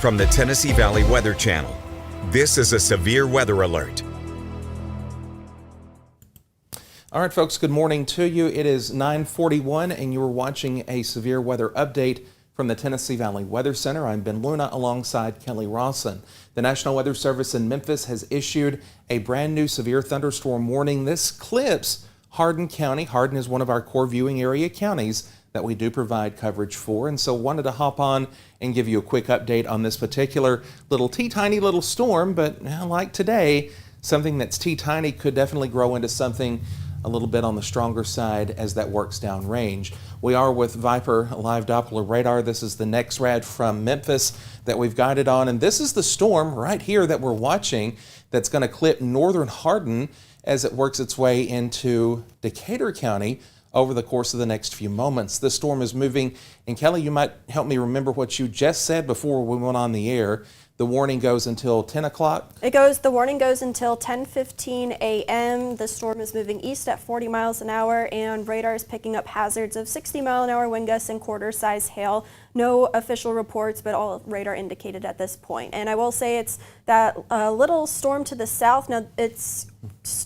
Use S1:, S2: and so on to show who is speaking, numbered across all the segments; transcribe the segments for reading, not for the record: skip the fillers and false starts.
S1: From the Tennessee Valley Weather Channel, this is a severe weather alert.
S2: All right, folks, good morning to you. It is 9:41 and you're watching a severe weather update from the Tennessee Valley Weather Center. I'm Ben Luna alongside Kelly Rawson. The National Weather Service in Memphis has issued a brand new severe thunderstorm warning. This clips Hardin County. Hardin is one of our core viewing area counties that we do provide coverage for, and so wanted to hop on and give you a quick update on this particular little tiny little storm, but like today, something that's tiny could definitely grow into something a little bit on the stronger side as that works downrange. We are with Viper Live Doppler Radar. This is the NEXRAD from Memphis that we've guided on, and this is the storm right here that we're watching that's going to clip northern Hardin as it works its way into Decatur County over the course of the next few moments. This storm is moving, and Kelly, you might help me remember what you just said before we went on the air. The warning goes until 10 o'clock?
S3: The warning goes until 10:15 a.m. The storm is moving east at 40 miles an hour, and radar is picking up hazards of 60-mile-an-hour wind gusts and quarter-size hail. No official reports, but all radar indicated at this point. And I will say it's that little storm to the south. Now, it's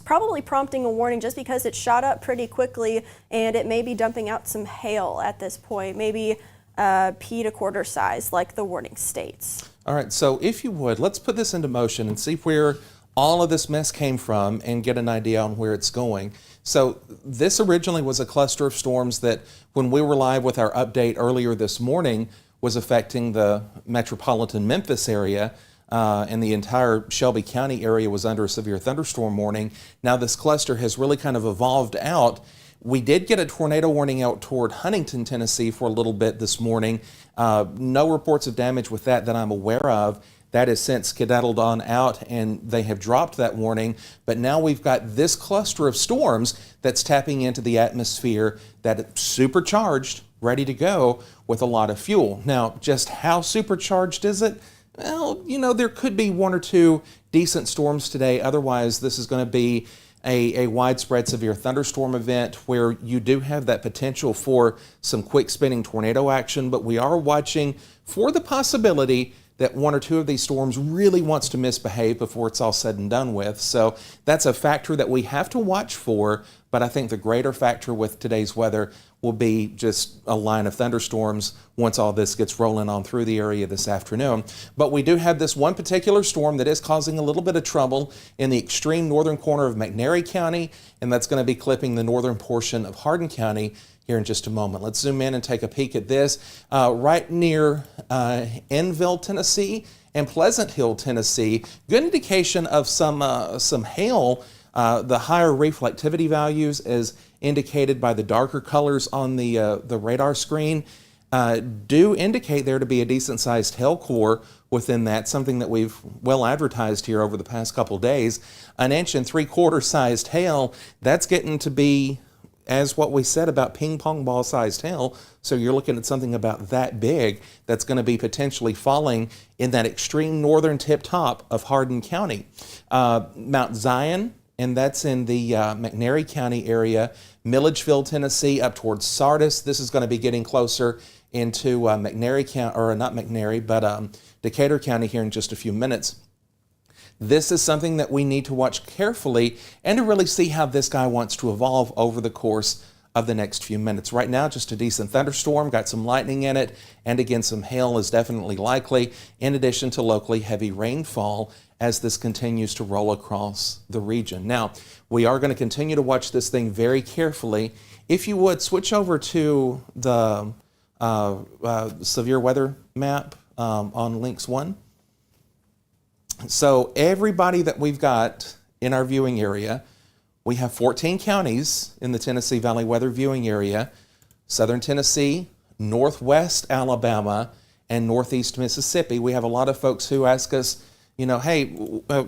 S3: probably prompting a warning just because it shot up pretty quickly, and it may be dumping out some hail at this point, maybe pea to quarter size, like the warning states.
S2: All right, so if you would, let's put this into motion and see where all of this mess came from and get an idea on where it's going. So this originally was a cluster of storms that, when we were live with our update earlier this morning, was affecting the metropolitan Memphis area, and the entire Shelby County area was under a severe thunderstorm warning. Now this cluster has really kind of evolved out. We did get a tornado warning out toward Huntington, Tennessee for a little bit this morning. No reports of damage with that I'm aware of. That has since skedaddled on out, and they have dropped that warning. But now we've got this cluster of storms that's tapping into the atmosphere that's supercharged, ready to go with a lot of fuel. Now, just how supercharged is it? Well, there could be one or two decent storms today. Otherwise, this is going to be a widespread severe thunderstorm event where you do have that potential for some quick spinning tornado action, but we are watching for the possibility that one or two of these storms really wants to misbehave before it's all said and done with. So that's a factor that we have to watch for, but I think the greater factor with today's weather will be just a line of thunderstorms once all this gets rolling on through the area this afternoon. But we do have this one particular storm that is causing a little bit of trouble in the extreme northern corner of McNairy County, and that's going to be clipping the northern portion of Hardin County here in just a moment. Let's zoom in and take a peek at this. Right near Enville, Tennessee and Pleasant Hill, Tennessee. Good indication of some hail. The higher reflectivity values, as indicated by the darker colors on the radar screen, do indicate there to be a decent-sized hail core within that, something that we've well advertised here over the past couple days. 1 3/4 inch sized hail, that's getting to be, as what we said about ping pong ball sized hail. So you're looking at something about that big that's going to be potentially falling in that extreme northern tip top of Hardin County. Mount Zion, and that's in the McNairy County area, Milledgeville, Tennessee, up towards Sardis. This is going to be getting closer into McNairy County, or not McNairy, but Decatur County here in just a few minutes. This is something that we need to watch carefully and to really see how this guy wants to evolve over the course of the next few minutes. Right now, just a decent thunderstorm, got some lightning in it, and again, some hail is definitely likely, in addition to locally heavy rainfall as this continues to roll across the region. Now, we are going to continue to watch this thing very carefully. If you would, switch over to the severe weather map on Links 1. So everybody that we've got in our viewing area, we have 14 counties in the Tennessee Valley Weather viewing area: Southern Tennessee, Northwest Alabama, and Northeast Mississippi. We have a lot of folks who ask us, hey,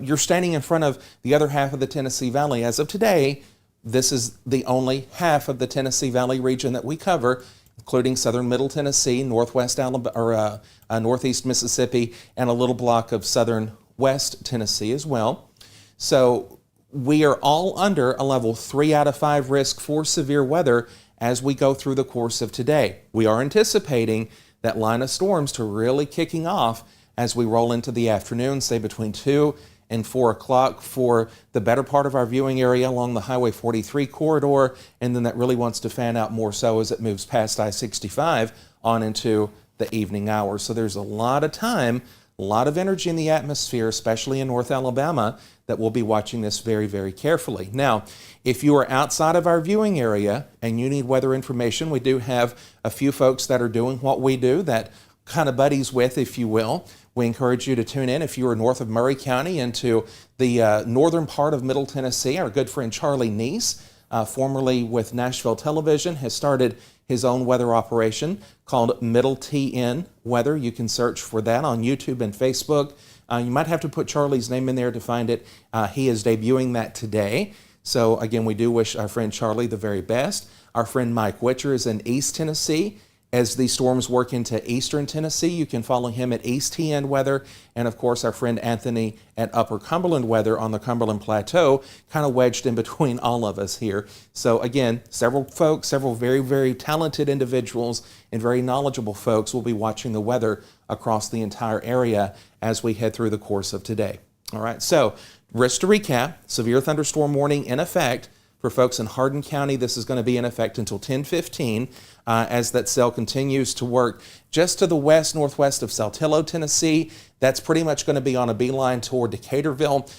S2: you're standing in front of the other half of the Tennessee Valley. As of today, this is the only half of the Tennessee Valley region that we cover, including southern Middle Tennessee, Northwest Alabama, or Northeast Mississippi, and a little block of southern West Tennessee as well. So we are all under a level 3 out of 5 risk for severe weather as we go through the course of today. We are anticipating that line of storms to really kicking off as we roll into the afternoon, say between 2 and 4 o'clock for the better part of our viewing area along the Highway 43 corridor, and then that really wants to fan out more so as it moves past I-65 on into the evening hours. So there's a lot of time, a lot of energy in the atmosphere, especially in North Alabama, that we'll be watching this very, very carefully. Now, if you are outside of our viewing area and you need weather information, we do have a few folks that are doing what we do, that kind of buddies with, if you will. We encourage you to tune in if you are north of Murray County into the northern part of Middle Tennessee. Our good friend Charlie Neese, formerly with Nashville Television, has started his own weather operation called Middle TN Weather. You can search for that on YouTube and Facebook. You might have to put Charlie's name in there to find it. He is debuting that today. So again, we do wish our friend Charlie the very best. Our friend Mike Witcher is in East Tennessee. As these storms work into eastern Tennessee, you can follow him at East TN Weather, and of course our friend Anthony at Upper Cumberland Weather on the Cumberland Plateau, kind of wedged in between all of us here. So again, several folks, several very, very talented individuals and very knowledgeable folks will be watching the weather across the entire area as we head through the course of today. All right, so just to recap, severe thunderstorm warning in effect. For folks in Hardin County, this is going to be in effect until 10:15 as that cell continues to work just to the west, northwest of Saltillo, Tennessee. That's pretty much going to be on a beeline toward Decaturville.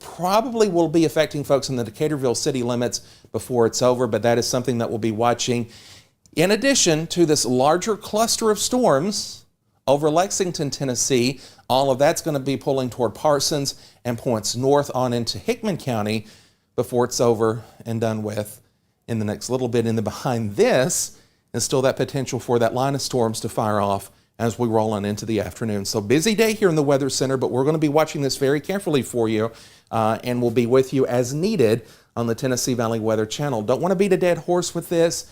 S2: Probably will be affecting folks in the Decaturville city limits before it's over, but that is something that we'll be watching. In addition to this larger cluster of storms over Lexington, Tennessee, all of that's going to be pulling toward Parsons and points north on into Hickman County before it's over and done with in the next little bit. And then behind this is still that potential for that line of storms to fire off as we roll on into the afternoon. So busy day here in the Weather Center, but we're going to be watching this very carefully for you, and we'll be with you as needed on the Tennessee Valley Weather Channel. Don't want to beat a dead horse with this.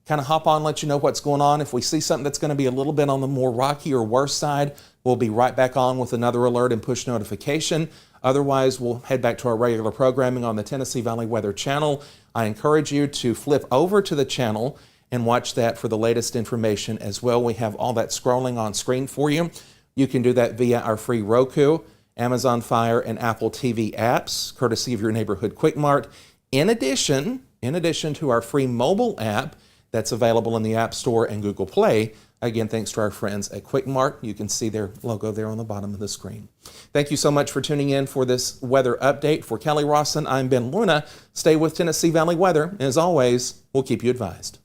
S2: Kind of hop on, let you know what's going on. If we see something that's going to be a little bit on the more rocky or worse side, we'll be right back on with another alert and push notification. Otherwise, we'll head back to our regular programming on the Tennessee Valley Weather Channel. I encourage you to flip over to the channel and watch that for the latest information as well. We have all that scrolling on screen for you. You can do that via our free Roku, Amazon Fire, and Apple TV apps, courtesy of your neighborhood Quick Mart. In addition to our free mobile app that's available in the App Store and Google Play. Again, thanks to our friends at Quick Mart. You can see their logo there on the bottom of the screen. Thank you so much for tuning in for this weather update. For Kelly Rawson, I'm Ben Luna. Stay with Tennessee Valley Weather. As always, we'll keep you advised.